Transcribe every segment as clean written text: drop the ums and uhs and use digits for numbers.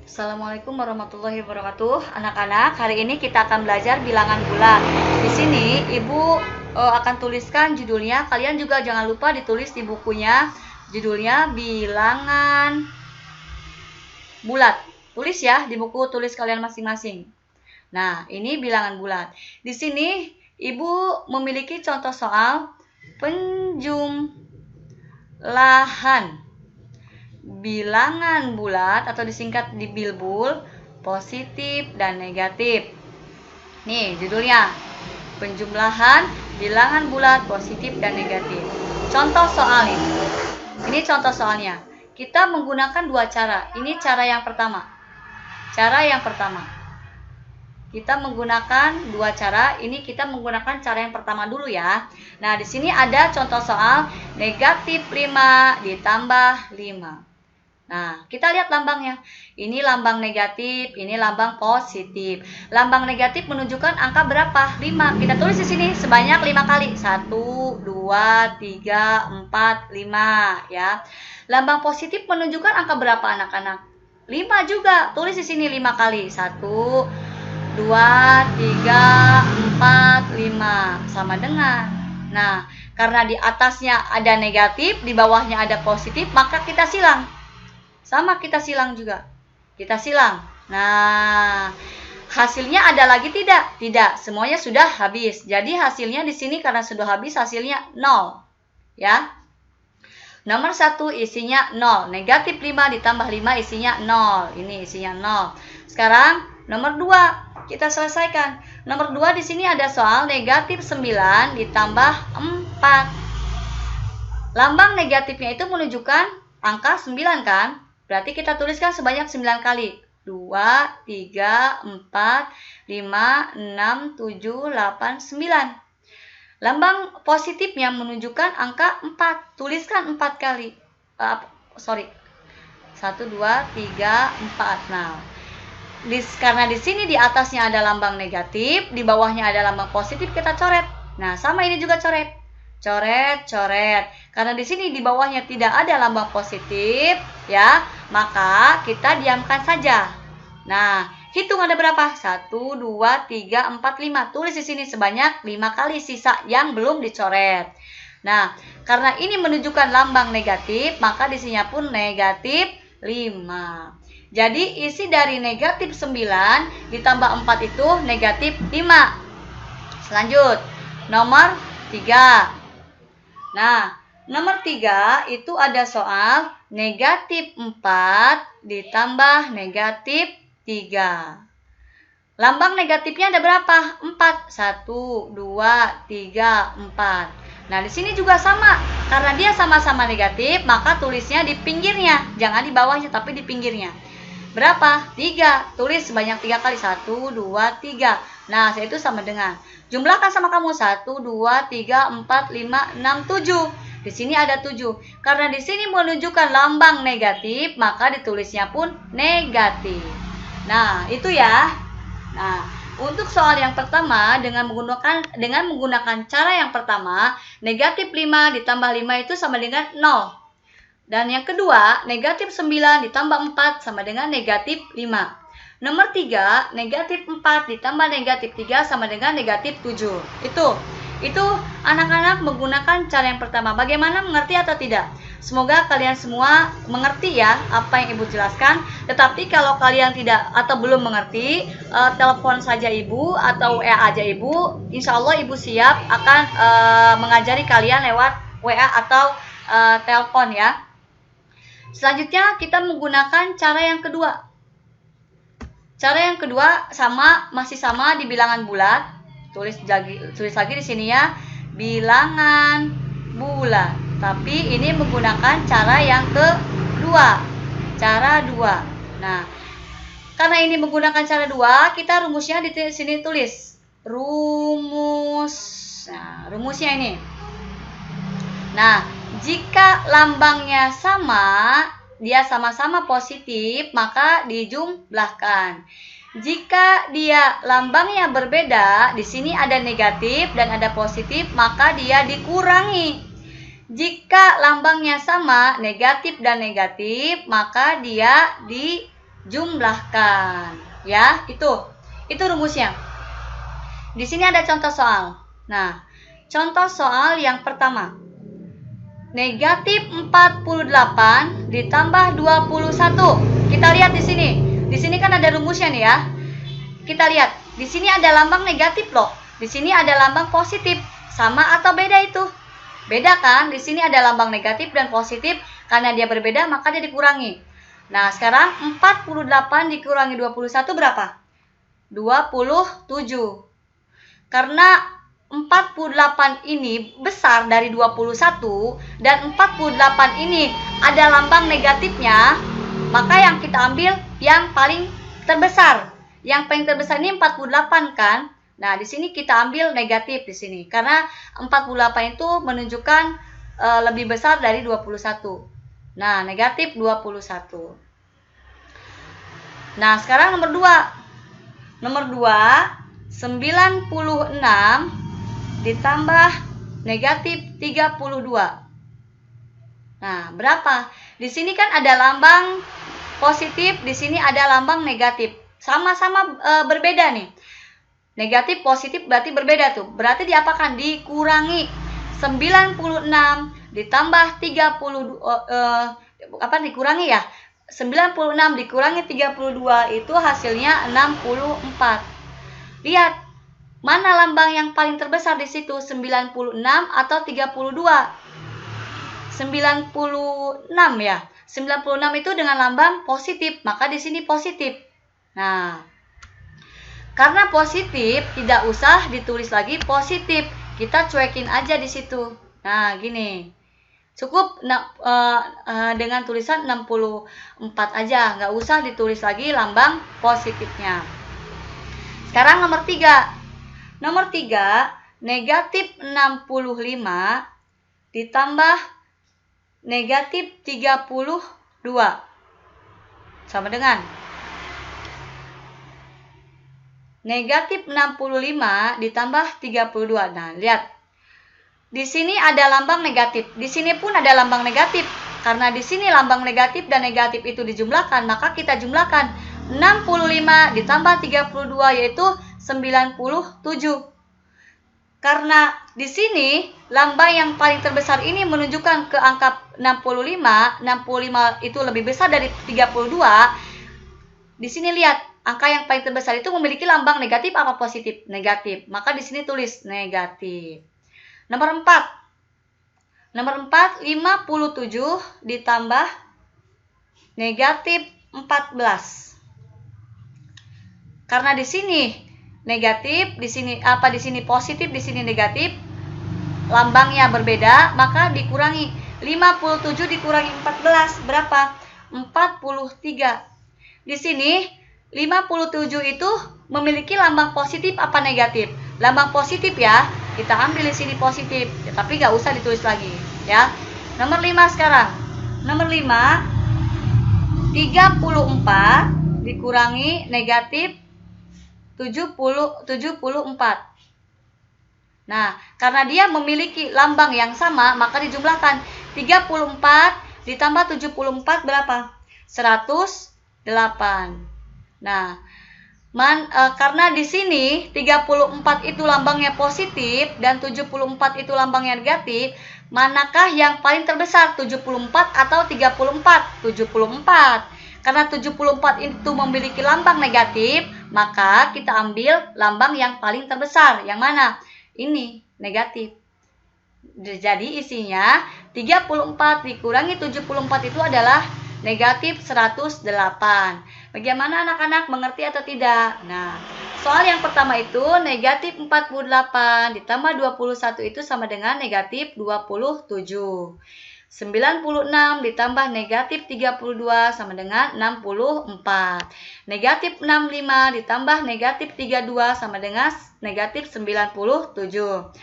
Assalamualaikum warahmatullahi wabarakatuh. Anak-anak, hari ini kita akan belajar bilangan bulat. Di sini Ibu akan tuliskan judulnya. Kalian juga jangan lupa ditulis di bukunya. Judulnya bilangan bulat. Tulis ya di buku tulis kalian masing-masing. Nah, ini bilangan bulat. Di sini Ibu memiliki contoh soal penjumlahan bilangan bulat atau disingkat di bilbul, positif dan negatif. Nih judulnya, penjumlahan bilangan bulat positif dan negatif. Contoh soal ini. Ini contoh soalnya. Kita menggunakan dua cara. Ini cara yang pertama. Kita menggunakan dua cara. Ini kita menggunakan cara yang pertama dulu ya. Nah, di sini ada contoh soal negatif 5 ditambah 5. Nah, kita lihat lambangnya. Ini lambang negatif, ini lambang positif. Lambang negatif menunjukkan angka berapa? 5. Kita tulis di sini sebanyak 5 kali. 1, 2, 3, 4, 5 ya. Lambang positif menunjukkan angka berapa anak-anak? 5 juga. Tulis di sini 5 kali. 1, 2, 3, 4, 5. Sama dengan. Nah, karena di atasnya ada negatif, di bawahnya ada positif, maka kita silang. Sama kita silang juga. Kita silang. Nah, hasilnya ada lagi tidak? Tidak, semuanya sudah habis. Jadi hasilnya di sini karena sudah habis hasilnya 0. Ya. Nomor 1 isinya 0. Negatif 5 ditambah 5 isinya 0. Ini isinya 0. Sekarang nomor 2 kita selesaikan. Nomor 2 di sini ada soal negatif 9 ditambah 4. Lambang negatifnya itu menunjukkan angka 9 kan? Berarti kita tuliskan sebanyak 9 kali. 2, 3, 4, 5, 6, 7, 8, 9. Lambang positifnya menunjukkan angka 4. Tuliskan 4 kali. 1, 2, 3, 4. Nah, karena di sini di atasnya ada lambang negatif, di bawahnya ada lambang positif, kita coret. Nah, sama ini juga coret. Coret. Karena di sini di bawahnya tidak ada lambang positif, ya, maka kita diamkan saja. Nah, hitung ada berapa? 1, 2, 3, 4, 5. Tulis di sini sebanyak 5 kali sisa yang belum dicoret. Nah, karena ini menunjukkan lambang negatif, maka di sininya pun negatif 5. Jadi isi dari negatif 9 ditambah 4 itu negatif 5. Selanjut, nomor 3. Nah, nomor 3 itu ada soal negatif 4 ditambah negatif 3. Lambang negatifnya ada berapa? 4. 1, 2, 3, 4. Nah, di sini juga sama. Karena dia sama-sama negatif, maka tulisnya di pinggirnya. Jangan di bawahnya, tapi di pinggirnya. Berapa? 3. Tulis sebanyak 3 kali. 1, 2, 3. Nah, itu sama dengan. Jumlahkan sama kamu. 1, 2, 3, 4, 5, 6, 7. Di sini ada 7. Karena di sini menunjukkan lambang negatif, maka ditulisnya pun negatif. Nah, itu ya. Nah, untuk soal yang pertama dengan menggunakan cara yang pertama, negatif 5 ditambah 5 itu sama dengan 0. Dan yang kedua, negatif 9 ditambah 4 sama dengan negatif 5. Nomor 3, negatif 4 ditambah negatif 3 sama dengan negatif 7. Itu anak-anak menggunakan cara yang pertama. Bagaimana, mengerti atau tidak? Semoga kalian semua mengerti ya apa yang Ibu jelaskan. Tetapi kalau kalian tidak atau belum mengerti, telepon saja Ibu atau WA aja Ibu. Insya Allah Ibu siap akan mengajari kalian lewat WA atau telepon ya. Selanjutnya kita menggunakan cara yang kedua. Cara yang kedua masih sama di bilangan bulat. Tulis lagi di sini ya, bilangan bulat. Tapi ini menggunakan cara yang kedua. Cara 2. Nah, karena ini menggunakan cara 2, kita rumusnya di sini tulis. Rumus. Nah, rumusnya ini. Nah, jika lambangnya sama, dia sama-sama positif, maka dijumlahkan. Jika dia lambangnya berbeda, di sini ada negatif dan ada positif, maka dia dikurangi. Jika lambangnya sama, negatif dan negatif, maka dia jumlahkan. Ya, itu rumusnya. Di sini ada contoh soal. Nah, contoh soal yang pertama. Negatif 48 ditambah 21. Kita lihat di sini. Di sini kan ada rumusnya nih ya. Kita lihat. Di sini ada lambang negatif loh. Di sini ada lambang positif. Sama atau beda itu? Beda kan? Di sini ada lambang negatif dan positif. Karena dia berbeda maka dia dikurangi. Nah, sekarang 48 dikurangi 21 berapa? 27. Karena 48 ini besar dari 21 dan 48 ini ada lambang negatifnya, maka yang kita ambil yang paling terbesar. Yang paling terbesar ini 48 kan? Nah, di sini kita ambil negatif di sini karena 48 itu menunjukkan lebih besar dari 21. Nah, negatif 21. Nah, sekarang nomor 2. Nomor 2, 96 ditambah negatif 32. Nah, berapa? Di sini kan ada lambang positif, di sini ada lambang negatif. Sama-sama berbeda nih. Negatif positif berarti berbeda tuh. Berarti diapakan? Dikurangi 96 ditambah 32 dikurangi ya? 96 dikurangi 32 itu hasilnya 64. Lihat, mana lambang yang paling terbesar di situ? 96 atau 32? 96 ya. 96 itu dengan lambang positif, maka di sini positif. Nah, karena positif tidak usah ditulis lagi positif. Kita cuekin aja di situ. Nah, gini. Cukup dengan tulisan 64 aja, nggak usah ditulis lagi lambang positifnya. Sekarang nomor 3. Nomor 3, negatif 65 ditambah negatif 32. Sama dengan negatif 65 ditambah 32. Nah, lihat. Di sini ada lambang negatif. Di sini pun ada lambang negatif. Karena di sini lambang negatif dan negatif itu dijumlahkan, maka kita jumlahkan 65 ditambah 32 yaitu 97. Karena di sini lambang yang paling terbesar ini menunjukkan ke angka 65. 65 itu lebih besar dari 32. Di sini lihat, angka yang paling terbesar itu memiliki lambang negatif apa positif? Negatif. Maka di sini tulis negatif. Nomor 4. Nomor 4, 57 ditambah negatif 14. Karena di sini negatif, di sini positif, di sini negatif, lambangnya berbeda, maka dikurangi 57 dikurangi 14 berapa? 43. Di sini 57 itu memiliki lambang positif apa negatif? Lambang positif ya. Kita ambil di sini positif, ya, tapi nggak usah ditulis lagi, ya. Nomor 5 sekarang. Nomor 5, 34 dikurangi negatif 74. Nah, karena dia memiliki lambang yang sama, maka dijumlahkan 34 ditambah 74 berapa? 108. Nah, karena di sini 34 itu lambangnya positif dan 74 itu lambangnya negatif, manakah yang paling terbesar? 74 atau 34? 74. Karena 74 itu memiliki lambang negatif, maka kita ambil lambang yang paling terbesar. Yang mana? Ini, negatif. Jadi isinya 34 dikurangi 74 itu adalah negatif 108. Bagaimana anak-anak, mengerti atau tidak? Nah, soal yang pertama itu negatif 48 ditambah 21 itu sama dengan negatif 27. 96 ditambah negatif 32 sama dengan 64. Negatif 65 ditambah negatif 32 sama dengan negatif 97.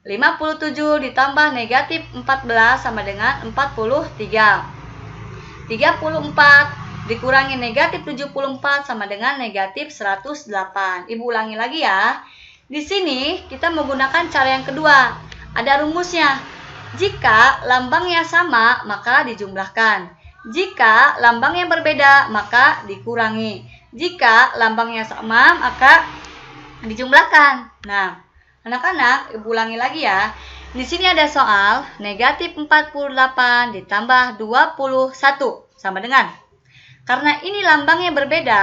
57 ditambah negatif 14 sama dengan 43. 34 dikurangi negatif 74 sama dengan negatif 108. Ibu ulangi lagi ya. Di sini kita menggunakan cara yang kedua. Ada rumusnya. Jika lambangnya sama, maka dijumlahkan. Jika lambang yang berbeda, maka dikurangi. Jika lambangnya sama, maka dijumlahkan. Nah, anak-anak, ibu ulangi lagi ya. Di sini ada soal negatif 48 ditambah 21 sama dengan. Karena ini lambangnya berbeda,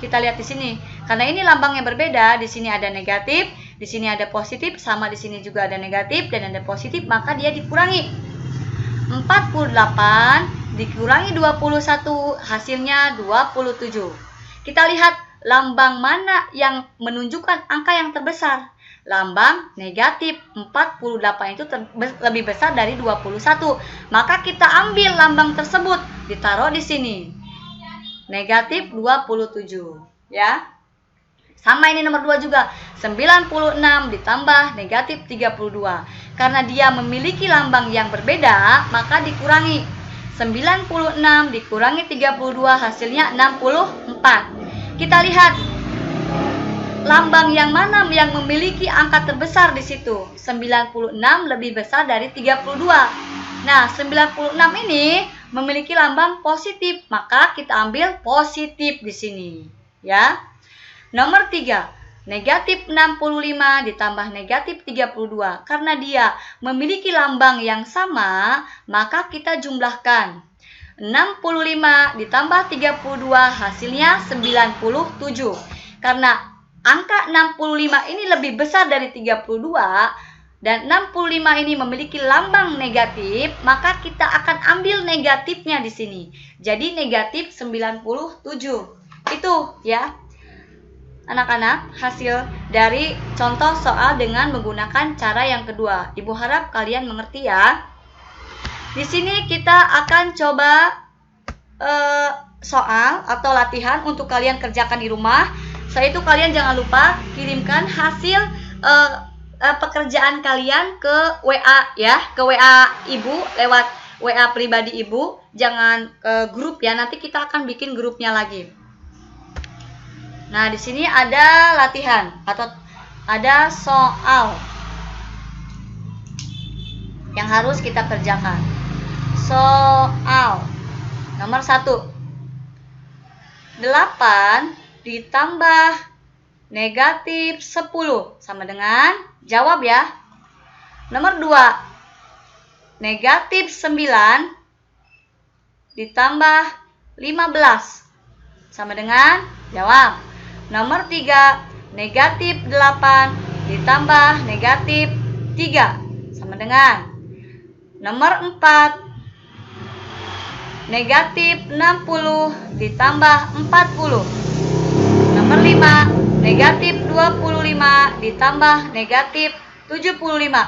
kita lihat di sini. Karena ini lambangnya berbeda, di sini ada negatif, di sini ada positif, sama di sini juga ada negatif dan ada positif, maka dia dikurangi. 48 dikurangi 21, hasilnya 27. Kita lihat lambang mana yang menunjukkan angka yang terbesar. Lambang negatif 48 itu lebih besar dari 21. Maka kita ambil lambang tersebut, ditaruh di sini. Negatif 27, ya. Sama ini nomor 2 juga. 96 ditambah negatif 32. Karena dia memiliki lambang yang berbeda, maka dikurangi. 96 dikurangi 32, hasilnya 64. Kita lihat lambang yang mana yang memiliki angka terbesar di situ. 96 lebih besar dari 32. Nah, 96 ini memiliki lambang positif, maka kita ambil positif di sini, ya. Nomor 3, negatif 65 ditambah negatif 32. Karena dia memiliki lambang yang sama, maka kita jumlahkan. 65 ditambah 32, hasilnya 97. Karena angka 65 ini lebih besar dari 32 dan 65 ini memiliki lambang negatif, maka kita akan ambil negatifnya di sini. Jadi negatif 97. Itu ya. Anak-anak, hasil dari contoh soal dengan menggunakan cara yang kedua. Ibu harap kalian mengerti ya. Di sini kita akan coba soal atau latihan untuk kalian kerjakan di rumah. Setelah itu kalian jangan lupa kirimkan hasil pekerjaan kalian ke WA ya, ke WA Ibu lewat WA pribadi Ibu, jangan ke grup ya. Nanti kita akan bikin grupnya lagi. Nah, di sini ada latihan atau ada soal yang harus kita kerjakan. Soal nomor 1. 8 ditambah negatif 10 sama dengan, jawab ya. Nomor 2. Negatif 9 ditambah 15 sama dengan, jawab. Nomor 3, negatif 8 ditambah negatif 3 sama dengan. Nomor 4, negatif 60 ditambah 40. Nomor 5, negatif 25 ditambah negatif 75.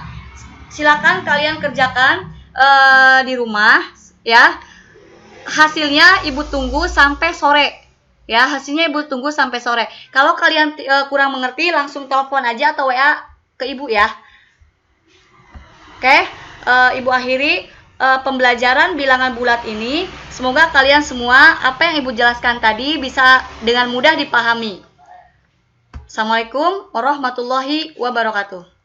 Silakan kalian kerjakan di rumah ya. Hasilnya Ibu tunggu sampai sore. Ya, hasilnya Ibu tunggu sampai sore. Kalau kalian kurang mengerti, langsung telepon aja atau WA ke Ibu ya. Oke, Ibu akhiri pembelajaran bilangan bulat ini. Semoga kalian semua apa yang Ibu jelaskan tadi bisa dengan mudah dipahami. Assalamualaikum warahmatullahi wabarakatuh.